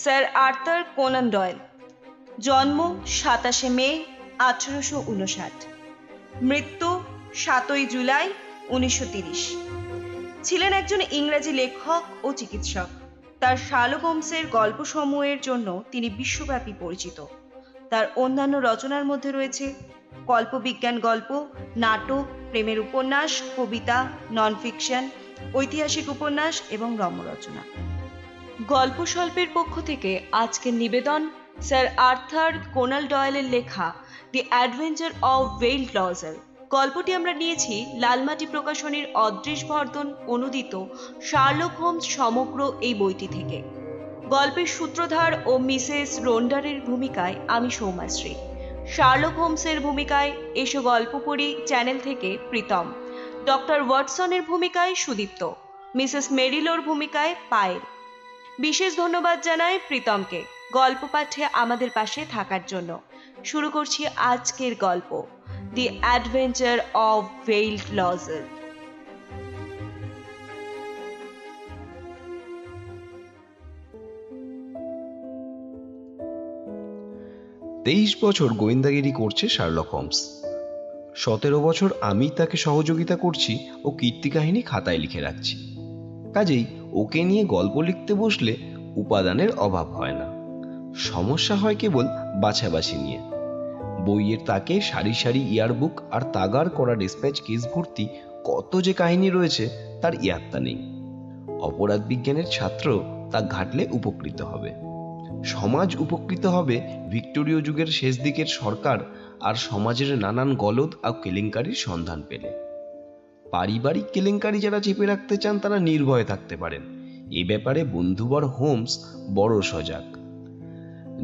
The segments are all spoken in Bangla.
Sir Arthur Conan Doyle. জন্ম 27শে মে 1859, মৃত্যু 7ই জুলাই 1930। ছিলেন একজন ইংরেজি লেখক ও চিকিৎসক। তার শার্লক হোমসের গল্পসমূহের জন্য তিনি বিশ্বব্যাপী পরিচিত। তার অন্যান্য রচনার মধ্যে রয়েছে কল্পবিজ্ঞান গল্প, নাটক, প্রেমের উপন্যাস, কবিতা, নন ফিকশন, ঐতিহাসিক উপন্যাস এবং রম্যরচনা। গল্প স্বল্পের পক্ষ থেকে আজকের নিবেদন স্যার আর্থার কোনান ডয়েলের লেখা দি অ্যাডভেঞ্চার অফ ভেইল ক্লজেল। গল্পটি আমরা নিয়েছি লালমাটি প্রকাশনীর অদৃশ বর্ধন অনুদিত শার্লক হোমস সমগ্র এই বইটি থেকে। গল্পের সূত্রধার ও মিসেস রোন্ডারের ভূমিকায় আমি সৌমাশ্রী। শার্লক হোমসের ভূমিকায় এসো গল্প পড়ি চ্যানেল থেকে প্রীতম। ডক্টর ওয়াটসনের ভূমিকায় সুদীপ্ত। মিসেস মেরিলোর ভূমিকায় পায়েল। বিশেষ ধন্যবাদ জানাই প্রীতমকে গল্প পাঠে আমাদের পাশে থাকার জন্য। শুরু করছি আজকের গল্প, দি অ্যাডভেঞ্চার অফ ভেইল ক্লজেল। 23 বছর গোয়েন্দাগিরি করছে শার্লক হোমস। 17 বছর আমি তাকে সহযোগিতা করছি ও কীর্তিকাহিনী খাতায় লিখে রাখছি। কাজেই ওকে নিয়ে গল্প লিখতে বসলে উপাদানের অভাব হয় না। সমস্যা হয় কেবল বাছাবাছি নিয়ে। বইয়ের তাকে সারি সারি ইয়ারবুক আর তাগার করা ডিসপ্যাচ কেস ভর্তি কত যে কাহিনী রয়েছে তার ইয়াত্তা নেই। অপরাধ বিজ্ঞানের ছাত্র তা ঘাটলে উপকৃত হবে। সমাজ উপকৃত হবে ভিক্টোরীয় যুগের শেষ দিকের সরকার আর সমাজের নানান গলদ আর কেলেঙ্কারির সন্ধান পেলে। পারিবারিক কেলেঙ্কারি যারা চেপে রাখতে চান তারা নির্ভয়ে থাকতে পারেন। এ ব্যাপারে বন্ধুবর হোমস বড় সজাগ।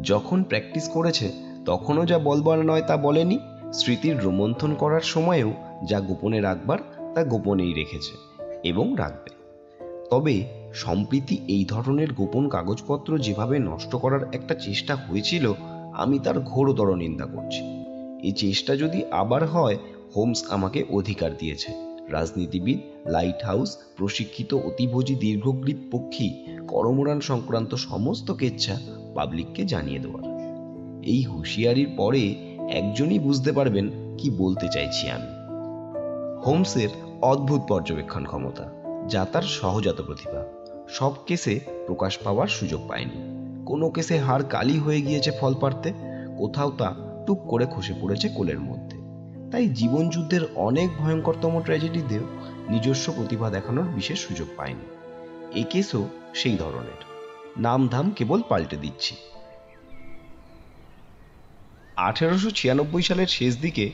যখন প্র্যাকটিস করেছে তখনও যা বলবার নয় তা বলেনি। স্মৃতির রোমন্থন করার সময়েও যা গোপনে রাখবার তা গোপনেই রেখেছে এবং রাখবে। তবে সম্প্রতি এই ধরনের গোপন কাগজপত্র যেভাবে নষ্ট করার একটা চেষ্টা হয়েছিল, আমি তার ঘোরতর নিন্দা করছি। এই চেষ্টা যদি আবার হয়, হোমস আমাকে অধিকার দিয়েছে রাজনীতিবিদ, লাইট হাউস, প্রশিক্ষিত অতিভোজী দীর্ঘগ্রীব পক্ষী, করমোরান সংক্রান্ত সমস্ত কেচ্ছা পাবলিককে জানিয়ে দেওয়ার। এই হুঁশিয়ারির পরে একজনই বুঝতে পারবেন কি বলতে চাইছি আমি। হোমসের অদ্ভুত পর্যবেক্ষণ ক্ষমতা, যা তার সহজাত প্রতিভা। সব কেসে প্রকাশ পাওয়ার সুযোগ পায়নি। কোনো কেসে হাড় কালি হয়ে গিয়েছে ফল পাড়তে, কোথাও তা টুক করে খসে পড়েছে কোলের মধ্যে। তাই জীবনযুদ্ধের অনেক ভয়ঙ্করতম ট্র্যাজেডিতেও নিজস্ব প্রতিভা দেখানোর বিশেষ সুযোগ পায়নি। এই কেসও সেই ধরনের। নাম ধাম কেবল পাল্টে দিচ্ছি। 1896 সালের শেষ দিকে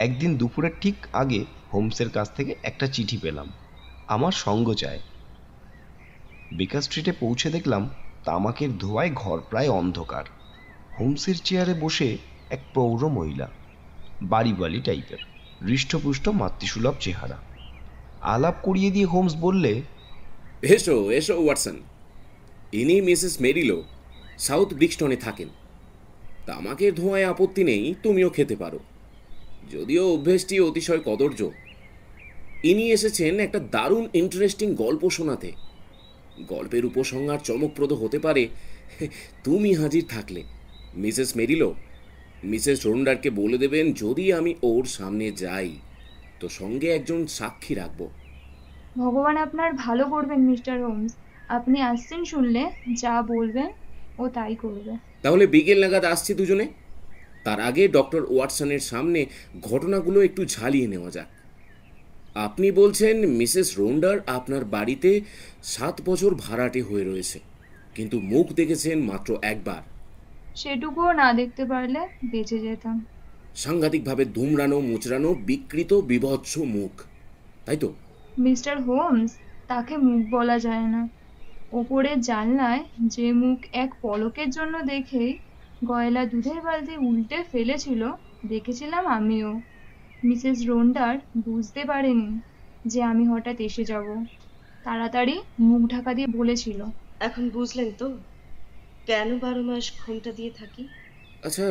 একদিন দুপুরের ঠিক আগে হোমসের কাছ থেকে একটা চিঠি পেলাম। আমার সঙ্গ চায়। বেকার স্ট্রিটে পৌঁছে দেখলাম তামাকের ধোঁয়ায় ঘর প্রায় অন্ধকার। হোমসের চেয়ারে বসে এক প্রৌঢ় মহিলা, বাড়িওয়ালি টাইপের, হৃষ্টপুষ্ট মাতৃসুলভ চেহারা। আলাপ করিয়ে দিয়ে হোমস বললে, এসো এসো ওয়াটসন, ইনি মিসেস মেরিলো, সাউথ ব্রিক্সটনে থাকেন। তামাকের ধোঁয়ায় আপত্তি নেই, তুমিও খেতে পারো, যদিও অভ্যেসটি অতিশয় কদর্য। ইনি এসেছেন একটা দারুণ ইন্টারেস্টিং গল্প শোনাতে। গল্পের উপসংহার চমকপ্রদ হতে পারে তুমি হাজির থাকলে। মিসেস মেরিলো, মিসেস রোন্ডারকে বলে দেবেন যদি আমি ওর সামনে যাই তো সঙ্গে একজন সাক্ষী রাখবো। ভগবান আপনার ভালো করবেন মিস্টার হোমস। আপনি আসছেন শুনলে যা বলবেন ও তাই করবে। তাহলে বিকেল নাগাদ আসছি দুজনে। তার আগে ডক্টর ওয়াটসনের সামনে ঘটনাগুলো একটু ঝালিয়ে নেওয়া যাক। আপনি বলছেন মিসেস রোন্ডার আপনার বাড়িতে 7 বছর ভাড়াটে হয়ে রয়েছে, কিন্তু মুখ দেখেছেন মাত্র একবার। সেটুকুও না দেখতে পারলে বেঁচে যেতাম। সাংঘাতিকভাবে দুমড়ানো মুচড়ানো বিকৃত বিভৎস মুখ, তাই তো? মিস্টার হোমস, তাকে মুখ বলা যায় না। ওপরের জানলায় যে মুখ এক পলকের জন্য দেখেই গয়লা দুধের বালতি উল্টে ফেলেছিল, দেখেছিলাম আমিও। মিসেস রোন্ডার বুঝতে পারেনি যে আমি হঠাৎ এসে যাব। তাড়াতাড়ি মুখ ঢাকা দিয়ে বলেছিল, এখন বুঝলেন তো কেন 12 মাস ঘোমটা দিয়ে থাকি? আচ্ছা,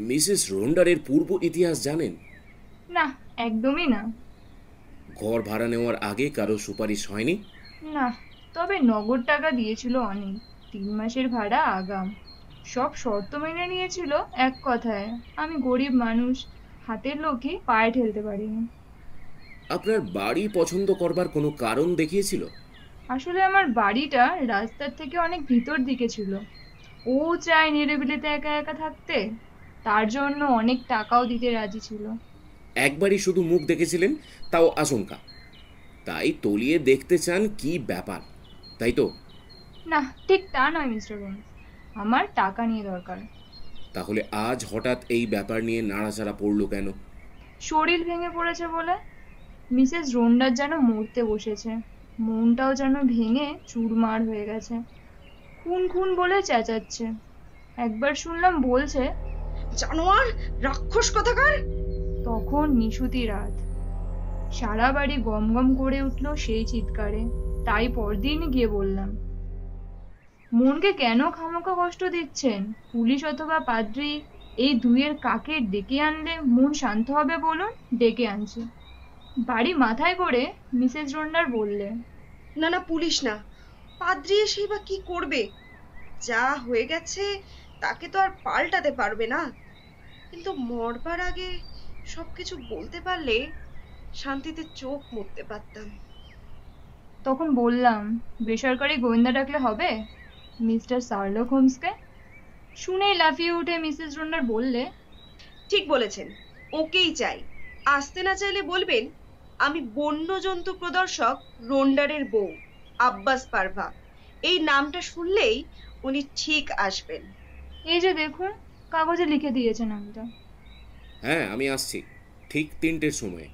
মিসেস রোন্ডারের পূর্ব ইতিহাস জানেন? না, একদমই না। ঘর ভাড়া নেওয়ার আগে কারো সুপারিশ হয়নি? না, তবে নগদ টাকা দিয়েছিল অনেক। 3 মাসের ভাড়া আগাম, সব শর্ত মেনে নিয়েছিল। এক কথায়, আমি গরিব মানুষ, হাতের লোকই পায়ে ঠেলতে পারিনি। আপনার বাড়ি পছন্দ করবার কোনো কারণ দেখিয়েছিল? আসলে আমার বাড়িটা রাস্তার থেকে অনেক ভিতর দিকে ছিল। ও চায় নিরিবিলিতে একা একা থাকতে, তার জন্য অনেক টাকাও দিতে রাজি ছিল। একবারই শুধু মুখ দেখেছিলেন, তাও আচমকা, তাই তলিয়ে দেখতে চান কি ব্যাপার, তাই তো? না, ঠিক তা নয় মিস্টার হোমস, আমার টাকা নিয়ে দরকার। তাহলে আজ হঠাৎ এই ব্যাপার নিয়ে নাড়াচাড়া পড়লো কেন? শরীর ভেঙে পড়েছে বলে। মিসেস রোন্ডার যেন মরতে বসেছে, মনটাও যেন ভেঙে চুরমার হয়ে গেছে, খুন খুন বলে চেঁচাচ্ছে। একবার শুনলাম বলছে, জানোয়ার, রাক্ষস কোথাকার। তখন নিশুতি রাত, সারা বাড়ি গম গম করে উঠলো সেই চিৎকারে। তাই পরদিন গিয়ে বললাম, মনকে কেন খামোখা কষ্ট দিচ্ছেন? পুলিশ অথবা পাদ্রী, এই দুইয়ের কাকে ডেকে আনলে মন শান্ত হবে বলুন? ডেকে আনছি। বাড়ি মাথায় করে মিসেস রোন্ডার বললে, না না, পুলিশ না, পাদ্রী এসেই বা কি করবে? যা হয়ে গেছে তাকে তো আর পাল্টাতে পারবে না, কিন্তু মরবার আগে সবকিছু বলতে পারলে শান্তিতে চোখ মুছতে পারতাম। তখন বললাম, বেসরকারি গোয়েন্দা ডাকলে হবে মিস্টার শার্লক হোমসকে। শুনেই লাফিয়ে উঠে মিসেস রোন্ডার বললে, ঠিক বলেছেন, ওকেই চাই। আসতে না চাইলে বলবেন, আমি বন্য জন্তু প্রদর্শক রোন্ডারের বউ আব্বাস পারভা। এই নামটা শুনলেই উনি ঠিক আসবেন। এই যে দেখুন, কাগজে লিখে দিয়েছে নামটা। হ্যাঁ, আমি আসছি ঠিক 3টের সময়।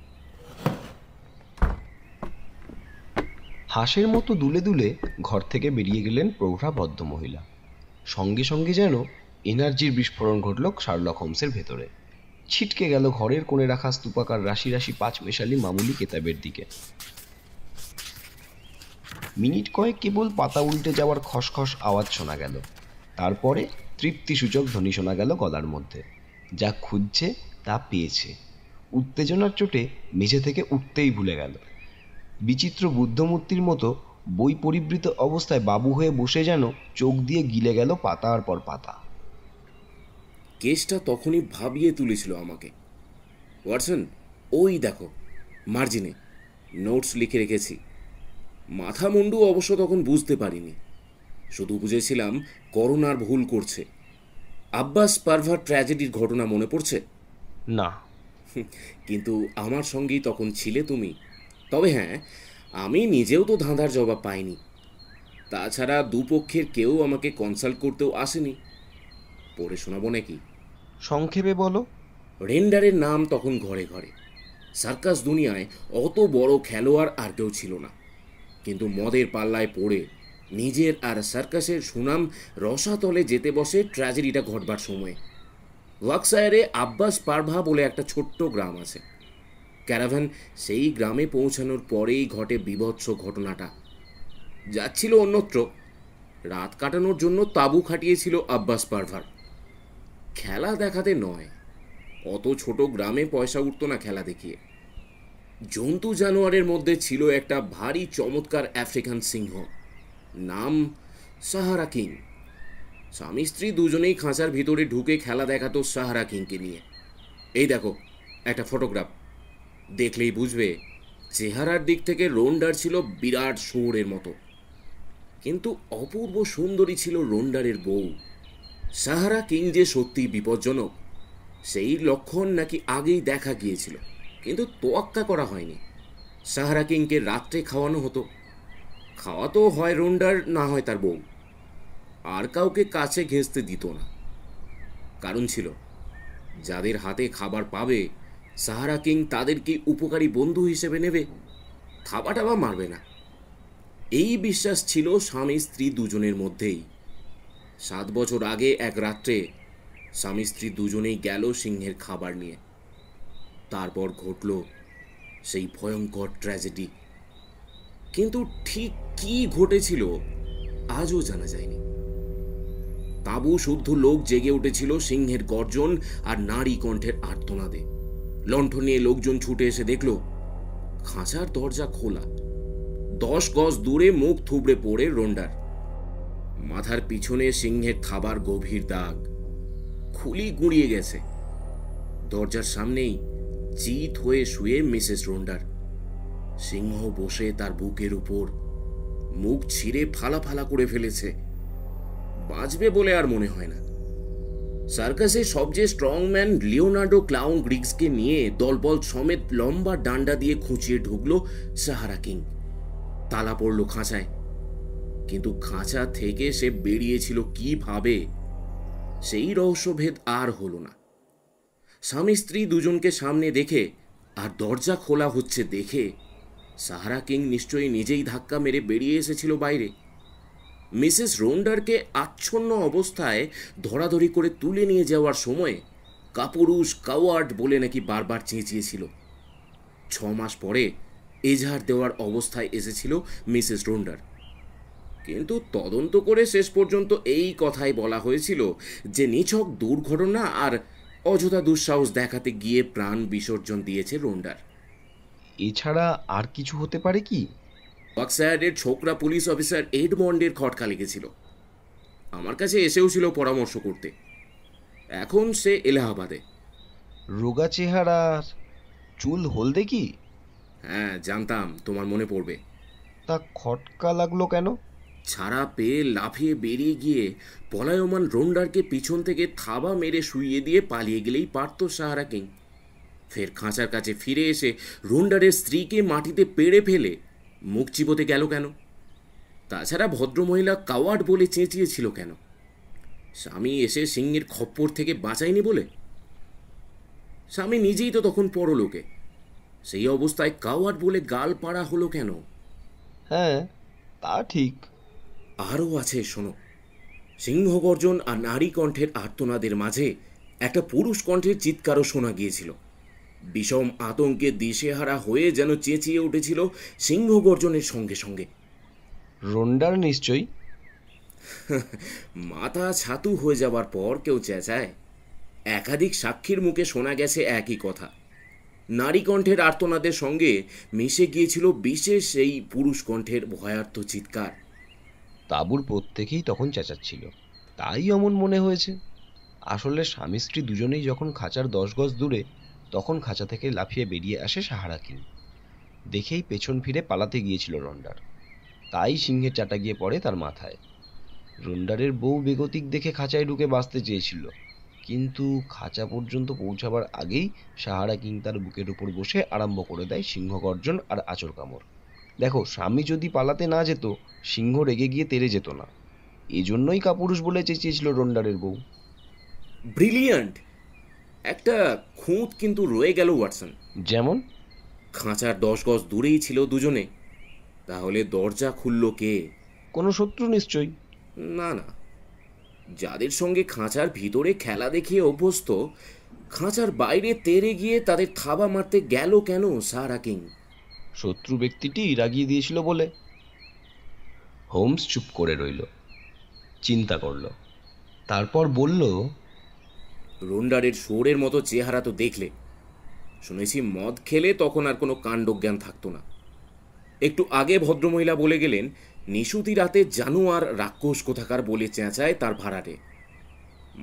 হাঁসের মতো দুলে দুলে ঘর থেকে বেরিয়ে গেলেন প্রৌঢ়া ভদ্রমহিলা। সঙ্গে সঙ্গে যেন এনার্জির বিস্ফোরণ ঘটল শার্লক হোমসের ভেতরে। ছিটকে গেল ঘরের কোণে রাখা স্তূপাকার রাশি রাশি 5 মেশালি মামুলি কেতাবের দিকে। মিনিট কয়েক কেবল পাতা উল্টে যাওয়ার খসখস আওয়াজ শোনা গেল। তারপরে তৃপ্তিসূচক ধ্বনি শোনা গেল গলার মধ্যে, যা খুঁজছে তা পেয়েছে। উত্তেজনার চোটে মেঝে থেকে উঠতেই ভুলে গেল। বিচিত্র বুদ্ধমূর্তির মতো বই পরিবৃত অবস্থায় বাবু হয়ে বসে যেন চোখ দিয়ে গিলে গেল পাতার পর পাতা। কেসটা তখনই ভাবিয়ে তুলেছিল আমাকে। ওয়াটসন, ওই দেখো মার্জিনে নোটস লিখে রেখেছি। মাথা মুন্ডু অবশ্য তখন বুঝতে পারিনি, শুধু বুঝেছিলাম করোনার ভুল করছে। আব্বাস পারভার ট্র্যাজেডির ঘটনা মনে পড়ছে? না। কিন্তু আমার সঙ্গেই তখন ছিলে তুমি। তবে হ্যাঁ, আমি নিজেও তো ধাঁধার জবাব পাইনি। তাছাড়া দুপক্ষের কেউ আমাকে কনসাল্ট করতেও আসেনি। পড়ে শোনাবো নাকি? সংক্ষেপে বলো। রেন্ডারের নাম তখন ঘরে ঘরে। সার্কাস দুনিয়ায় অত বড় খেলোয়াড় আর কেউ ছিল না, কিন্তু মদের পাল্লায় পড়ে নিজের আর সার্কাসের সুনাম রসাতলে যেতে বসে ট্র্যাজেডিটা ঘটবার সময়। ওয়ার্কশায়ারে আব্বাস পারভা বলে একটা ছোট্ট গ্রাম আছে। ক্যারাভান সেই গ্রামে পৌঁছানোর পরেই ঘটে বীভৎস ঘটনাটা। যাচ্ছিল অন্যত্র, রাত কাটানোর জন্য তাঁবু খাটিয়েছিল আব্বাস পারভার। খেলা দেখাতে নয়, অত ছোট গ্রামে পয়সা উঠত না খেলা দেখিয়ে। জন্তু জানোয়ারের মধ্যে ছিল একটা ভারী চমৎকার আফ্রিকান সিংহ, নাম সাহারা কিং। স্বামী স্ত্রী দুজনেই খাঁচার ভিতরে ঢুকে খেলা দেখাতো সাহারা কিংকে নিয়ে। এই দেখো একটা ফটোগ্রাফ, দেখলেই বুঝবে চেহারার দিক থেকে রোন্ডার ছিল বিরাট শুয়োরের মতো, কিন্তু অপূর্ব সুন্দরী ছিল রোন্ডারের বউ। সাহারা কিং যে সত্যি বিপজ্জনক, সেই লক্ষণ নাকি আগেই দেখা গিয়েছিল, কিন্তু তোয়াক্কা করা হয়নি। সাহারা কিংকে রাত্রে খাওয়ানো হতো। খাওয়াতো হয় রোন্ডার, না হয় তার বউ। আর কাউকে কাছে ঘেঁষতে দিত না। কারণ ছিল, যাদের হাতে খাবার পাবে সাহারা কিং তাদেরকে উপকারী বন্ধু হিসেবে নেবে, থাবা টাবা মারবে না। এই বিশ্বাস ছিল স্বামী স্ত্রী দুজনের মধ্যেই। 7 বছর আগে এক রাত্রে স্বামী স্ত্রী দুজনেই গেল সিংহের খাবার নিয়ে। তারপর ঘটল সেই ভয়ঙ্কর ট্র্যাজেডি, কিন্তু ঠিক কি ঘটেছিল আজও জানা যায়নি। তাঁবু শুদ্ধ লোক জেগে উঠেছিল সিংহের গর্জন আর নারী কণ্ঠের আর্তনাদে। লণ্ঠন নিয়ে লোকজন ছুটে এসে দেখল খাঁচার দরজা খোলা। 10 গজ দূরে মুখ থুবড়ে পড়ে রোন্ডার। মাথার পিছনে সিংহের থাবার গভীর দাগ, খুলি গুঁড়িয়ে গেছে। দরজার সামনেই চিত হয়ে শুয়ে মিসেস রোন্ডার। সিংহ বসে তার বুকের উপর, মুখ ছিঁড়ে ফালা ফালা করে ফেলেছে। বাঁচবে বলে আর মনে হয় না। সার্কাসে সবচেয়ে স্ট্রংম্যান লিওনার্ডো ক্লাউন গ্রিগসকে নিয়ে দলবল সমেত লম্বা ডান্ডা দিয়ে খুঁচিয়ে ঢুকলো সাহারা কিং। তালা পড়ল খাঁচায়, কিন্তু খাঁচা থেকে সে বেরিয়েছিল কিভাবে, সেই রহস্যভেদ আর হলো না। স্বামী স্ত্রী দুজনকে সামনে দেখে আর দরজা খোলা হচ্ছে দেখে সাহারা কিং নিশ্চয়ই নিজেই ধাক্কা মেরে বেরিয়ে এসেছিল বাইরে। মিসেস রোন্ডারকে আচ্ছন্ন অবস্থায় ধরাধরি করে তুলে নিয়ে যাওয়ার সময় কাপুরুষ, কাওয়ার্ড বলে নাকি বারবার চেঁচিয়েছিল। 6 মাস পরে এজাহার দেওয়ার অবস্থায় এসেছিল মিসেস রোন্ডার, কিন্তু তদন্ত করে শেষ পর্যন্ত এই কথাই বলা হয়েছিল যে নিছক দুর্ঘটনা আর অযথা দুঃসাহস দেখাতে গিয়ে প্রাণ বিসর্জন দিয়েছে রোন্ডার। এছাড়া আর কিছু হতে পারে কি? ওয়াকসায়ার্ডের ছোকরা পুলিশ অফিসার এডমন্ডের খটকা লেগেছিল। আমার কাছে এসেও ছিল পরামর্শ করতে। এখন সে এলাহাবাদে। রোগা চেহারার, চুল হলদে কি? হ্যাঁ, জানতাম তোমার মনে পড়বে। তা খটকা লাগলো কেন? ছাড়া পেয়ে লাফিয়ে বেরিয়ে গিয়ে পলায়মান রোন্ডারকে পিছন থেকে থাবা মেরে শুইয়ে দিয়ে পালিয়ে গেলেই পারত সাহারা কিং। ফের খাঁচার কাছে ফিরে এসে রোন্ডারের স্ত্রীকে মাটিতে পেড়ে ফেলে মুখ চিবোতে গেল কেন? তাছাড়া ভদ্রমহিলা কাওয়ার্ড বলে চেঁচিয়েছিল কেন? স্বামী এসে সিংহের খপ্পর থেকে বাঁচায়নি বলে? স্বামী নিজেই তো তখন পরলোকে, সেই অবস্থায় কাওয়ার্ড বলে গাল পাড়া হলো কেন? হ্যাঁ, তা ঠিক। আরও আছে, শোনো। সিংহগর্জন আর নারী কণ্ঠের আর্তনাদের মাঝে একটা পুরুষ কণ্ঠের চিৎকারও শোনা গিয়েছিল। বিষম আতঙ্কে দিশেহারা হয়ে যেন চেঁচিয়ে উঠেছিল সিংহগর্জনের সঙ্গে সঙ্গে। রোন্ডার নিশ্চয়ই। মাথা ছাতু হয়ে যাবার পর কেউ চেঁচায়? একাধিক সাক্ষীর মুখে শোনা গেছে একই কথা। নারী কণ্ঠের আর্তনাদের সঙ্গে মিশে গিয়েছিল বিশেষ সেই পুরুষ কণ্ঠের ভয়ার্ত চিৎকার। তাঁবুর প্রত্যেকেই তখন চেঁচাচ্ছিল, তাই অমন মনে হয়েছে। আসলে স্বামী স্ত্রী দুজনেই যখন খাঁচার 10 গজ দূরে, তখন খাঁচা থেকে লাফিয়ে বেরিয়ে আসে সাহারা কিং। দেখেই পেছন ফিরে পালাতে গিয়েছিল রোন্ডার, তাই সিংহের চাটা গিয়ে পড়ে তার মাথায়। রোন্ডারের বউ বেগতিক দেখে খাঁচায় ঢুকে বাঁচতে চেয়েছিল, কিন্তু খাঁচা পর্যন্ত পৌঁছাবার আগেই সাহারা কিং তার বুকের উপর বসে আরম্ভ করে দেয় সিংহগর্জন আর আঁচড় কামড়। দেখো, স্বামী যদি পালাতে না যেত, সিংহ রেগে গিয়ে তেড়ে যেত না। এজন্যই কাপুরুষ বলে চেঁচিয়েছিল রোন্ডারের বউ। ব্রিলিয়ান্ট! একটা খুঁত কিন্তু রয়ে গেল ওয়াটসন। যেমন? খাঁচার 10 গজ দূরেই ছিল দুজনে, তাহলে দরজা খুলল কে? কোনো শত্রু নিশ্চয়ই। না না, যাদের সঙ্গে খাঁচার ভিতরে খেলা দেখিয়ে অভ্যস্ত, খাঁচার বাইরে তেড়ে গিয়ে তাদের থাবা মারতে গেল কেন সাহারা কিং? শত্রু ব্যক্তিটি রাগিয়ে দিয়েছিল বলে। হোমস চুপ করে রইল, চিন্তা করল, তারপর বলল, রোন্ডারের শোরের মতো চেহারা তো দেখলে। শুনেছি মদ খেলে তখন আর কোনো কাণ্ডজ্ঞান থাকতো না। একটু আগে ভদ্রমহিলা বলে গেলেন নিশুতি রাতে জানোয়ার, রাক্ষস কোথাকার বলে চেঁচায় তার ভাড়াটে।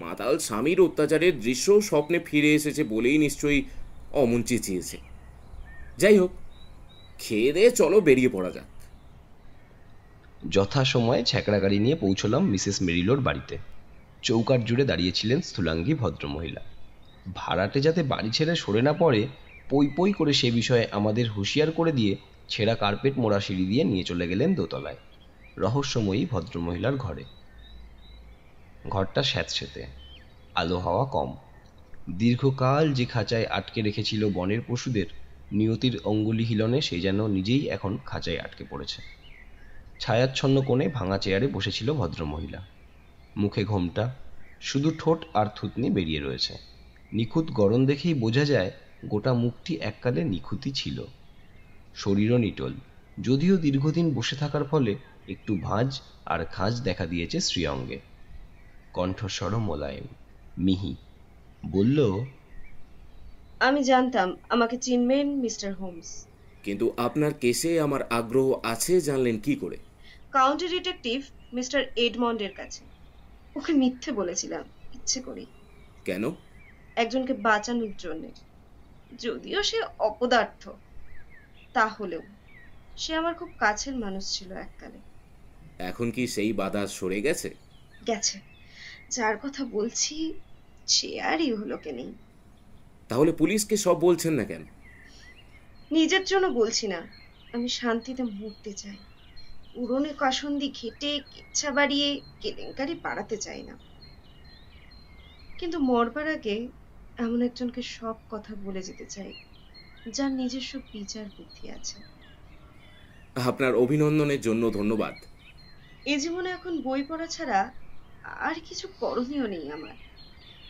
মাতাল স্বামীর অত্যাচারের দৃশ্য স্বপ্নে ফিরে এসেছে বলেই নিশ্চয়ই অমন চেঁচিয়েছে। যাই হোক, খেয়ে দিয়ে চলো বেরিয়ে পড়া যাক। যথাসময়ে ছ্যাঁকড়া গাড়ি নিয়ে পৌঁছলাম মিসেস মেরিলোর বাড়িতে। চৌকাঠ জুড়ে দাঁড়িয়েছিলেন স্থূলাঙ্গী ভদ্রমহিলা। ভাড়াটে যাতে বাড়ি ছেড়ে সরে না পড়ে, পই পই করে সে বিষয়ে আমাদের হুঁশিয়ার করে দিয়ে ছেঁড়া কার্পেট মোড়া সিঁড়ি দিয়ে নিয়ে চলে গেলেন দোতলায়, রহস্যময়ী ভদ্রমহিলার ঘরে। ঘরটা স্যাঁতসেঁতে, আলো হাওয়া কম। দীর্ঘকাল যে খাঁচায় আটকে রেখেছিল বনের পশুদের, নিয়তির অঙ্গুলি হিলনে সে যেন নিজেই এখন খাঁচায় আটকে পড়েছে। ছায়াচ্ছন্ন কোণে ভাঙা চেয়ারে বসেছিল ভদ্রমহিলা। মুখে ঘোমটা, শুধু ঠোঁট আর থুতনি বেরিয়ে রয়েছে। নিখুঁত গড়ন দেখেই বোঝা যায় গোটা মুখটি এককালে নিখুঁতই ছিল। শরীরও নিটোল, যদিও দীর্ঘদিন বসে থাকার ফলে একটু ভাঁজ আর খাঁজ দেখা দিয়েছে শ্রীঅঙ্গে। কণ্ঠস্বরও মোলায়েম, মিহি। বলল, আমি জানতাম আমাকে চিনবেন মিস্টার হোমস। কিন্তু আপনার কেসে আমার আগ্রহ আছে জানলেন কি করে? কাউন্টি ডিটেকটিভ মিস্টার এডমন্ডের কাছে। ওকে মিথ্যে বলেছিলাম ইচ্ছে করে, কেন? একজনকে বাঁচানোর জন্য। যদিও সে অপদার্থ, তাহলেও সে আমার খুব কাছের মানুষ ছিল এককালে। এখন কি সেই বাধা সরে গেছে? গেছে। যার কথা বলছি সে আর ইহলোকে নেই। তাহলে পুলিশকে সব বলছেন না কেন? নিজের জন্য বলছি না, আমি শান্তিতে মরতে চাই। উড়নে কাসন্দি ঘেটে ইচ্ছা বাড়িয়ে কেলেঙ্কারি বাড়াতে চাই না, কিন্তু মরবার আগে এমন একজনকে সব কথা বলে যেতে চাই যার নিজস্ব বিচার বুদ্ধি আছে। আপনার অভিনন্দনের জন্য ধন্যবাদ। এই জীবনে এখন বই পড়া ছাড়া আর কিছু করণীয় নেই আমার।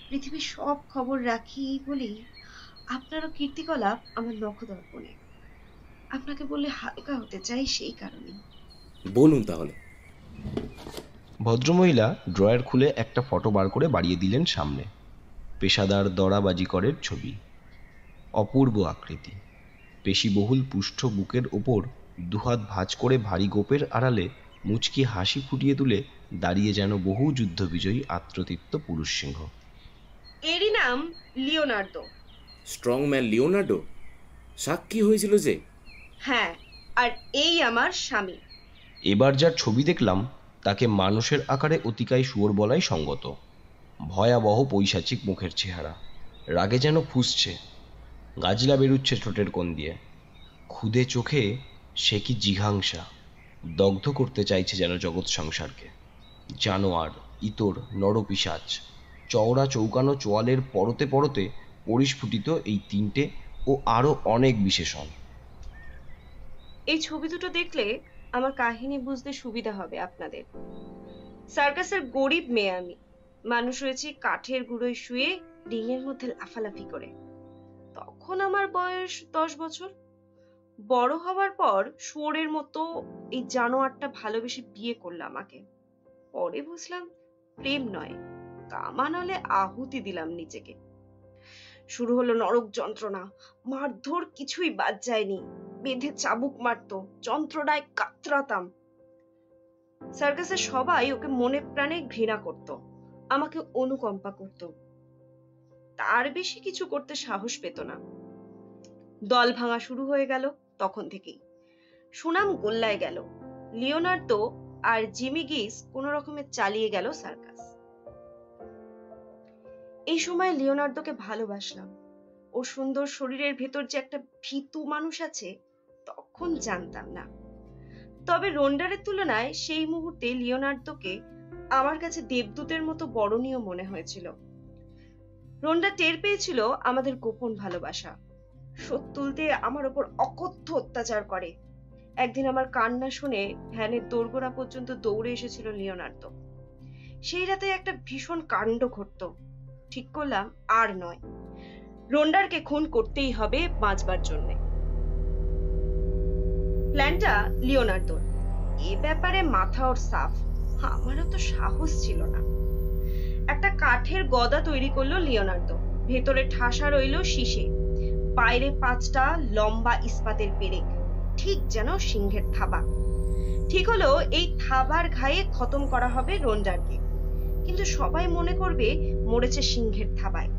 পৃথিবীর সব খবর রাখি বলি আপনারও কীর্তিকলাপ আমার নখদর্পণে। আপনাকে বললে হালকা হতে চাই সেই কারণে। বলুন তাহলে। ভদ্রমহিলা ড্রয়ার খুলে একটা ফটো বার করে বাড়িয়ে দিলেন সামনে। পেশাদার দরাবাজিকরের ছবি, অপূর্ব আকৃতি, পেশিবহুল পুষ্ঠ বুকের ওপর দুহাত ভাঁজ করে ভারী গোপের আড়ালে মুচকি হাসি ফুটিয়ে তুলে দাঁড়িয়ে যেন বহু যুদ্ধবিজয়ী আত্মতৃপ্ত পুরুষ সিংহ। এরই নাম লিওনার্দো। স্ট্রংম্যান লিওনার্দো সাক্ষী হয়েছিল যে? হ্যাঁ, আর এই আমার স্বামী। এবার যার ছবি দেখলাম তাকে মানুষের আকারে অতিকায় শুয়োর বলাই সঙ্গত। ভয়াবহ পৈশাচিক মুখের চেহারা, রাগে যেন ফুঁসছে, গাজলা বেরুচ্ছে ঠোঁটের কোণ দিয়ে। ক্ষুদে চোখে সে কি জিঘাংসা, দগ্ধ করতে চাইছে যেন জগৎ সংসারকে। জানোয়ার, ইতর, নরপিশাচ, চওড়া চৌকানো চোয়ালের পরতে পরতে পরিস্ফুটিত এই তিনটে ও আরো অনেক বিশেষণ। এই ছবি দুটো দেখলে আমার কাহিনী বুঝতে সুবিধা হবে আপনাদের। সার্কাসের গরিব মেয়ে আমি। মানুষ হয়েছি কাঠের গুঁড়োয় শুয়ে রিংয়ের মধ্যে লাফালাফি করে। তখন আমার বয়স 10 বছর। বড় হওয়ার পর শুয়োরের মতো এই জানোয়ারটা ভালোবেসে বিয়ে করলো আমাকে। পরে বুঝলাম প্রেম নয়, কামানলে আহুতি দিলাম নিজেকে। শুরু হলো নরক যন্ত্রণা, মারধর কিছুই বাদ যায়নি। বেঁধে চাবুক মারতো, যন্ত্রণায় কাতরাতাম। সার্কাসের সবাই ওকে মনে প্রাণে ঘৃণা করত, আমাকে অনুকম্পা করত। তার বেশি কিছু করতে সাহস পেত না। দল ভাঙা শুরু হয়ে গেল তখন থেকেই। সুনাম গোল্লায় গেল। লিওনার্দো আর জিমি গিস কোন রকমে চালিয়ে গেল সার্কাস। এই সময় লিওনার্দোকে ভালোবাসলাম। ওর সুন্দর শরীরের ভেতর যে একটা ভীতু মানুষ আছে তখন জানতাম না। তবে রোন্ডারের তুলনায় সেই মুহূর্তে লিওনার্দোকে আমার কাছে দেবদূতের মতো বরণীয় মনে হয়েছিল। রোন্ডা টের পেয়েছিল আমাদের গোপন ভালোবাসা। শোধ তুলতে আমার উপর অকথ্য অত্যাচার করে। একদিন আমার কান্না শুনে ভ্যানের দোরগোড়া পর্যন্ত দৌড়ে এসেছিল লিওনার্দো। সেই রাতে একটা ভীষণ কাণ্ড ঘটতো। ঠিক করলাম আর নয়, রোন্ডারকে খুন করতেই হবে বাঁচবার জন্য। প্ল্যানটা লিওনার্দোর। এ ব্যাপারে মাথা ওর সাফ, আমারও তো সাহস ছিল না। একটা কাঠের গদা তৈরি করলো লিওনার্দো। ভেতরে ঠাসা রইল শীষে, বাইরে 5টা লম্বা ইস্পাতের পেরেক, ঠিক যেন সিংহের থাবা। ঠিক হলো এই থাবার ঘায়ে খতম করা হবে রোন্ডারকে, কিন্তু সবাই মনে করবে মরেছে সিংহের থাবায়।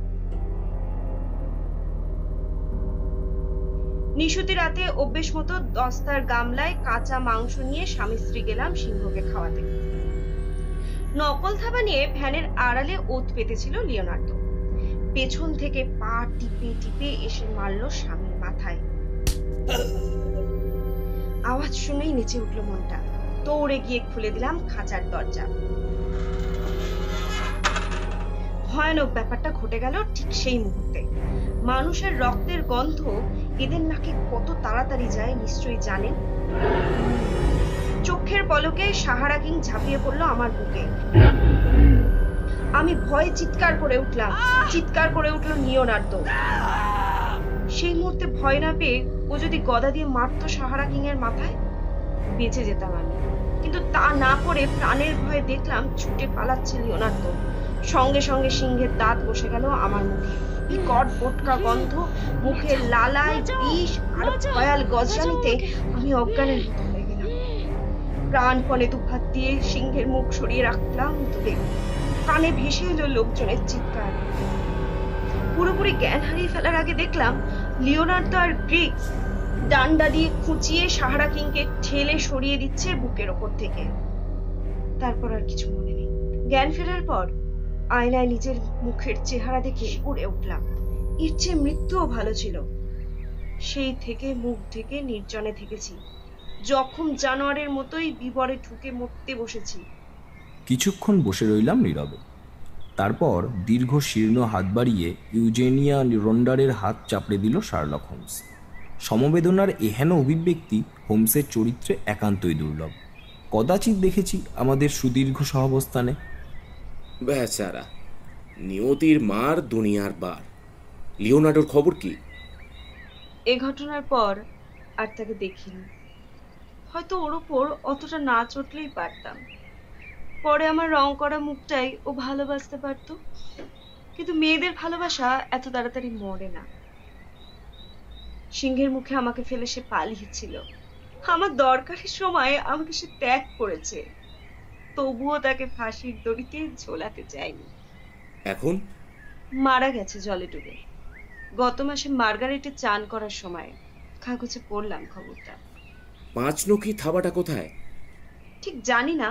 নিশুতি রাতে অভ্যেস মতো দস্তার গামলায় কাঁচা মাংস নিয়ে স্বামী স্ত্রী গেলাম সিংহকে খাওয়াতে। নকল থাবা নিয়ে ভ্যানের আড়ালে ওত পেতেছিল লিওনার্দো। পেছন থেকে পা টিপে টিপে এসে মারল স্বামীর মাথায়। আওয়াজ শুনেই নেচে উঠল মনটা। দৌড়ে গিয়ে খুলে দিলাম খাঁচার দরজা। ভয়ানক ব্যাপারটা ঘটে গেল ঠিক সেই মুহূর্তে। মানুষের রক্তের গন্ধ এদের নাকে কত তাড়াতাড়ি যায় নিশ্চয়ই জানেন। চোখের পলকে সাহারা কিং ঝাঁপিয়ে পড়লো আমার বুকে। আমি ভয়ে চিৎকার করে উঠলাম। চিৎকার করে উঠল লিওনার্দো। সেই মুহূর্তে ভয় না পেয়ে ও যদি গদা দিয়ে মারতো সাহারা কিং এর মাথায়, বেঁচে যেতাম আমি। কিন্তু তা না করে প্রাণের ভয়ে দেখলাম ছুটে পালাচ্ছে লিওনার্দো। সঙ্গে সঙ্গে সিংহের দাঁত বসে গেল আমার মুখে। বিকট বোটকা গন্ধ, মুখের লালায় বিষ আর ভয়াল গজরানিতে আমি অজ্ঞানের মতো হয়ে গেলাম। প্রাণপণে দুহাত দিয়ে সিংহের মুখ সরিয়ে রাখলাম দূরে। কানে ভেসে এলো লোকজনের চিৎকার। পুরোপুরি জ্ঞান হারিয়ে ফেলার আগে দেখলাম লিওনার্দো আর গ্রিক্স ডান্ডা দিয়ে খুঁচিয়ে সাহারা কিংকে ঠেলে সরিয়ে দিচ্ছে বুকের ওপর থেকে। তারপর আর কিছু মনে নেই। জ্ঞান ফেরার পর আয়নায় নিজের মুখের চেহারা দেখে উড়ে উঠলাম। এর চেয়ে মৃত্যুও ভালো ছিল। সেই থেকে মুখ ঢেকে নির্জনে থেকেছি, জখম জানোয়ারের মতোই বিবরে ঢুকে মরতে বসেছি। কিছুক্ষণ বসে রইলাম নীরবে। তারপর দীর্ঘ শীর্ণ হাত বাড়িয়ে ইউজেনিয়া রন্ডারের হাত চাপড়ে দিল শার্লক হোমস। সমবেদনার এহেন অভিব্যক্তি হোমসের চরিত্রে একান্তই দুর্লভ। কদাচিৎ দেখেছি আমাদের সুদীর্ঘ সহাবস্থানে। বেচারা, নিয়তির মার দুনিয়ার বার। লিওনার্ডোর খবর কি? এ ঘটনার পর আর তাকে দেখিনি। হয়তো ওর ওপর অতটা না চটলেই পারতাম। পরে আমার রং করা মুখটাই ও ভালোবাসতে পারতো। কিন্তু মেয়েদের ভালোবাসা এত তাড়াতাড়ি মরে না। সিংহের মুখে আমাকে ফেলে সে পালিয়েছিল। আমার দরকারের সময় আমাকে সে ত্যাগ করেছে, তবুও তাকে ফাঁসির দড়িতে ঝোলাতে চাইনি। এখন মারা গেছে জলে ডুবে। গত মাসে মার্গারেটে চান করার সময় কাগজে পড়লাম খবরটা। পাঁচনখী থাবাটা কোথায়? ঠিক জানি না।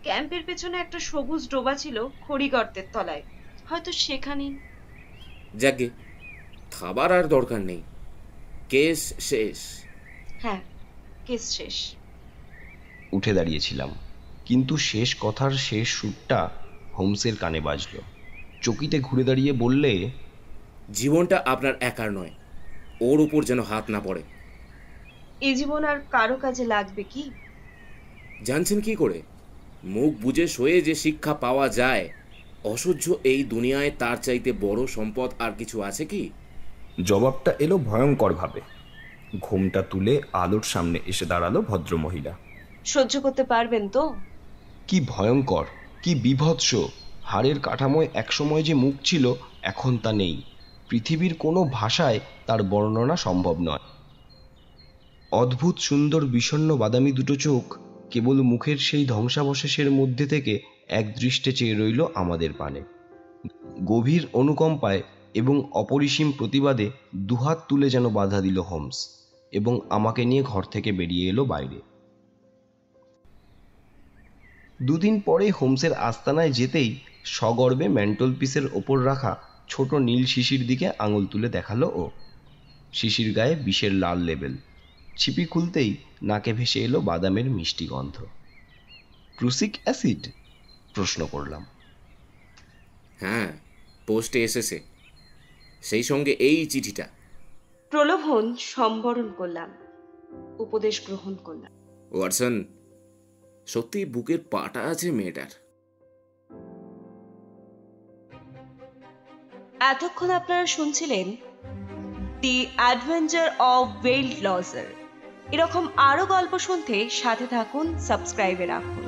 ক্যাম্পের পেছনে একটা সবুজ ডোবা ছিল খড়ি গর্তের তলায়, হয়তো সেখানেই। যাকে থাবার আর দরকার নেই, কেস শেষ। হ্যাঁ, কেস শেষ। উঠে দাঁড়িয়েছিলাম, কিন্তু শেষ কথার শেষ সুরটা হোমসের কানে বাজল। চকিতে ঘুরে দাঁড়িয়ে বললে, জীবনটা আপনার একার নয়, ওর উপর যেন হাত না পড়ে। এই জীবন আর কারো কাজে লাগবে কি? জানছেন কি করে? মুখ বুজে শোয়ে যে শিক্ষা পাওয়া যায়, অসহ্য এই দুনিয়ায় তার চাইতে বড় সম্পদ আর কিছু আছে কি? জবাবটা এলো ভয়ঙ্করভাবে। ঘোমটা তুলে আলোর সামনে এসে দাঁড়ালো ভদ্রমহিলা। সহ্য করতে পারবেন তো? কি ভয়ঙ্কর, কি বিভৎস! হাড়ের কাঠামোয় একসময় যে মুখ ছিল, এখন তা নেই। পৃথিবীর কোনো ভাষায় তার বর্ণনা সম্ভব নয়। অদ্ভুত সুন্দর বিষণ্ণ বাদামি দুটো চোখ কেবল মুখের সেই ধ্বংসাবশেষের মধ্যে থেকে একদৃষ্টে চেয়ে রইল আমাদের পানে। গভীর অনুকম্পায় এবং অপরিসীম প্রতিবাদে দুহাত তুলে যেন বাধা দিল হোমস, এবং আমাকে নিয়ে ঘর থেকে বেরিয়ে এলো বাইরে। দুদিন পরে হোমসের আস্তানায় যেতেই সগর্বে ম্যান্টল পিসের ওপর রাখা ছোট নীল শিশির দিকে আঙুল তুলে দেখালো ও। শিশির গায়ে বিষের লাল লেবেল। ছিপি খুলতেই নাকে ভেসে এলো বাদামের মিষ্টি গন্ধ। প্রুসিক অ্যাসিড? প্রশ্ন করলাম। হ্যাঁ, পোস্টে এসেছে, সেই সঙ্গে এই চিঠিটা। প্রলোভন সম্বরণ করলাম, উপদেশ গ্রহণ করলাম। ওয়াটসন, সত্যি বুকের পাটা আছে মেয়েটার। এতক্ষণ আপনারা শুনছিলেন দি অ্যাডভেঞ্চার অফ ওয়েল্ড লজার। এরকম আরো গল্প শুনতে সাথে থাকুন, সাবস্ক্রাইবে রাখুন।